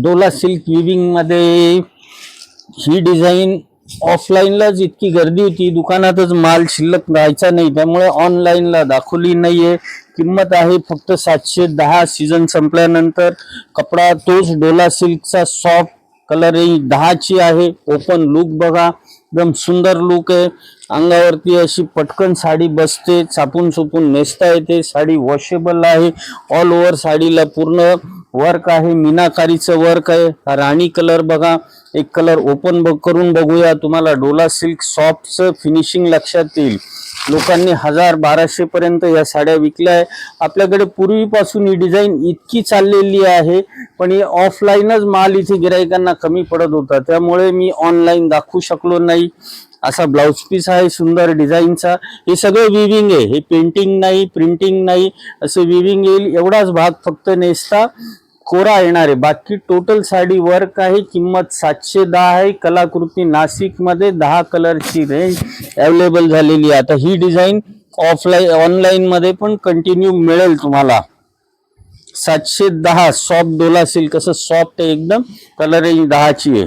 Dola silk viewing मध्ये ही design ऑफलाईनलाच इतकी गर्दी होती, दुकानातच माल शिल्लक राहायचा नाही, त्यामुळे ऑनलाईनला दाखवली नाहीये। किंमत आहे फक्त 710। सीझन संपल्यानंतर कपडा तोच डोला सिल्कचा सॉफ्ट कलर 10 ची आहे। ओपन लुक बघा, एकदम सुंदर लुक आहे। अंगावरती अशी पटकन साडी बसते, चापून चुपून नेसता येते। साडी वॉशेबल आहे। ऑल ओव्हर साडीला पूर्ण वर्क आहे, मीनाकारीचं वर्क आहे। हा राणी कलर बघा, एक कलर ओपन करून बघूया, तुम्हाला डोला सिल्क सॉफ्टचं फिनिशिंग लक्षात येईल। लोकांनी 1000-1200 पर्यंत या साड्या विकल्या आहे। आपल्याकडे पूर्वीपासून ही डिझाईन इतकी चाललेली आहे, पण ही ऑफलाईनच माल इथे गिराईकांना कमी पडत होता, त्यामुळे मी ऑनलाईन दाखवू शकलो नाही। असा ब्लाउज पीस आहे सुंदर डिझाईनचा। हे सगळं विविंग आहे, हे पेंटिंग नाही, प्रिंटिंग नाही, असे विविंग येईल। एवढाच भाग फक्त नेसता कोरा येणार आहे, बाकी टोटल साडी वर्क आहे। किंमत 710 आहे। कलाकृती नाशिक मध्ये 10 कलरची रेंज अवेलेबल झालेली आहे। आता ही डिझाईन ऑनलाईन मध्ये पण कंटिन्यू मिळेल तुम्हाला। 710 सॉफ्ट डोला सिल्क, असं सॉफ्ट आहे एकदम, कलर रेंज 10 ची आहे।